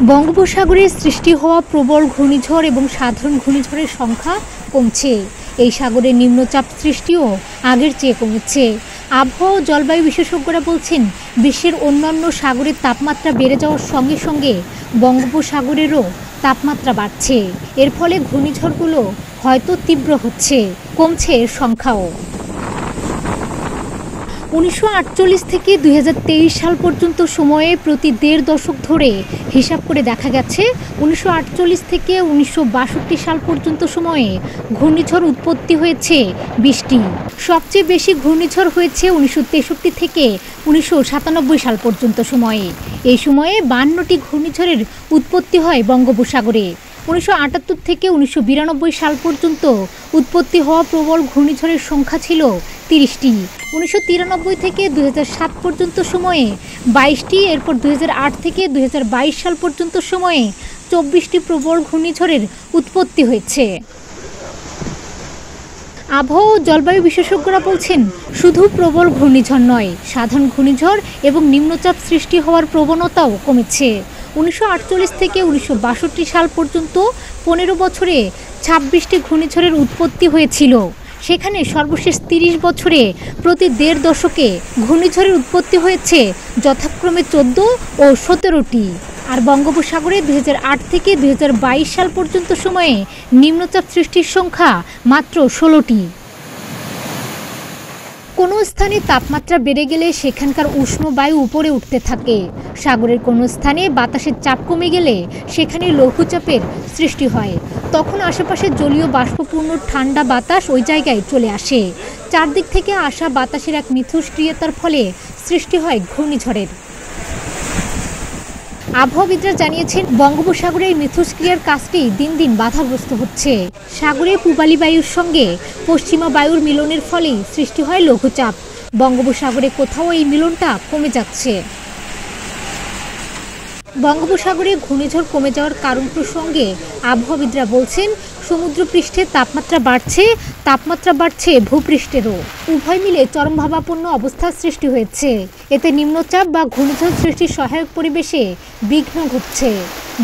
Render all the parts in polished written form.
বঙ্গোপসাগরে সৃষ্টি হওয়া প্রবল ঘূর্ণিঝড় এবং সাধারণ ঘূর্ণিঝড়ের সংখ্যা কমছে। এই সাগরে নিম্নচাপ সৃষ্টিও আগের চেয়ে কমেছে। আবহাওয়া ও জলবায়ু বিশেষজ্ঞরা বলছেন, বিশ্বের অন্যান্য সাগরের তাপমাত্রা বেড়ে যাওয়ার সঙ্গে সঙ্গে বঙ্গোপসাগরেরও তাপমাত্রা বাড়ছে। এর ফলে ঘূর্ণিঝড়গুলো হয়তো তীব্র হচ্ছে, কমছে এর সংখ্যাও। 1948 থেকে 2023 সাল পর্যন্ত সময়ে প্রতি 1.5 দশক ধরে হিসাব করে দেখা গেছে 1948 থেকে 1962 সাল পর্যন্ত সময়ে ঘূর্ণিঝড় উৎপত্তি হয়েছে 20টি। সবচেয়ে বেশি ঘূর্ণিঝড় হয়েছে 1963 থেকে 1997 সাল পর্যন্ত সময়ে। এই সময়ে 52টি ঘূর্ণিঝড়ের উৎপত্তি হয় বঙ্গোপসাগরে। 1978 থেকে 1992 সাল পর্যন্ত উৎপত্তি হওয়া প্রবল ঘূর্ণিঝড়ের সংখ্যা ছিল 30টি। 1993 থেকে 2007 পর্যন্ত সময়ে 22টি, এরপর 2008 থেকে 2022 সাল পর্যন্ত সময়ে 24টি প্রবল ঘূর্ণিঝড়ের উৎপত্তি হয়েছে। আবহাওয়া ও জলবায়ু বিশেষজ্ঞরা বলছেন, শুধু প্রবল ঘূর্ণিঝড় নয়, সাধারণ ঘূর্ণিঝড় এবং নিম্নচাপ সৃষ্টি হওয়ার প্রবণতাও কমেছে। 1948 থেকে 1962 সাল পর্যন্ত 15 বছরে 26টি ঘূর্ণিঝড়ের উৎপত্তি হয়েছিল। সেখানে সর্বশেষ 30 বছরে প্রতি 1.5 দশকে ঘূর্ণিঝড়ের উৎপত্তি হয়েছে যথাক্রমে 14 ও 17টি। আর বঙ্গোপসাগরে 2008 থেকে 2022 সাল পর্যন্ত সময়ে নিম্নচাপ সৃষ্টির সংখ্যা মাত্র 16টি। কোনো স্থানে তাপমাত্রা বেড়ে গেলে সেখানকার উষ্ণ বায়ু উপরে উঠতে থাকে। সাগরের কোনো স্থানে বাতাসের চাপ কমে গেলে সেখানে লঘুচাপের সৃষ্টি হয়। তখন আশেপাশে জলীয় বাষ্পপূর্ণ ঠান্ডা বাতাস ওই জায়গায় চলে আসে। চারদিক থেকে আসা বাতাসের এক মিথস্ক্রিয়তার ফলে সৃষ্টি হয় ঘূর্ণিঝড়ের। আবহাওয়াবিদরা জানিয়েছেন, বঙ্গোপসাগরে এই মিথস্ক্রিয়ার কাজটি দিন দিন বাধাগ্রস্ত হচ্ছে। সাগরে পূবালী বায়ুর সঙ্গে পশ্চিমা বায়ুর মিলনের ফলেই সৃষ্টি হয় লঘুচাপ। বঙ্গোপসাগরে কোথাও এই মিলনটা কমে যাচ্ছে। বঙ্গোপসাগরে ঘূর্ণিঝড় কমে যাওয়ার কারণ প্রসঙ্গে আবহাওয়াবিদরা বলছেন, সমুদ্রপৃষ্ঠের তাপমাত্রা বাড়ছে ভূপৃষ্ঠেরও। উভয় মিলে চরমভাবাপন্ন অবস্থার সৃষ্টি হয়েছে। এতে নিম্নচাপ বা ঘূর্ণিঝড় সৃষ্টির সহায়ক পরিবেশে বিঘ্ন ঘটছে।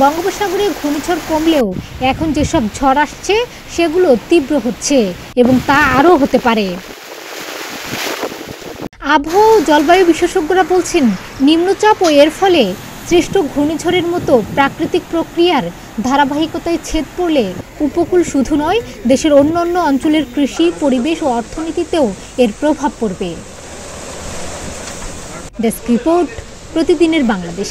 বঙ্গোপসাগরে ঘূর্ণিঝড় কমলেও এখন যেসব ঝড় আসছে সেগুলো তীব্র হচ্ছে এবং তা আরও হতে পারে। আবহাওয়া ও জলবায়ু বিশেষজ্ঞরা বলছেন, নিম্নচাপ ও এর ফলে সৃষ্ট ঘূর্ণিঝড়ের মতো প্রাকৃতিক প্রক্রিয়ার ধারাবাহিকতায় ছেদ পড়লে উপকূল শুধু নয়, দেশের অন্যান্য অঞ্চলের কৃষি, পরিবেশ ও অর্থনীতিতেও এর প্রভাব পড়বে। ডেস্ক রিপোর্ট, প্রতিদিনের বাংলাদেশ।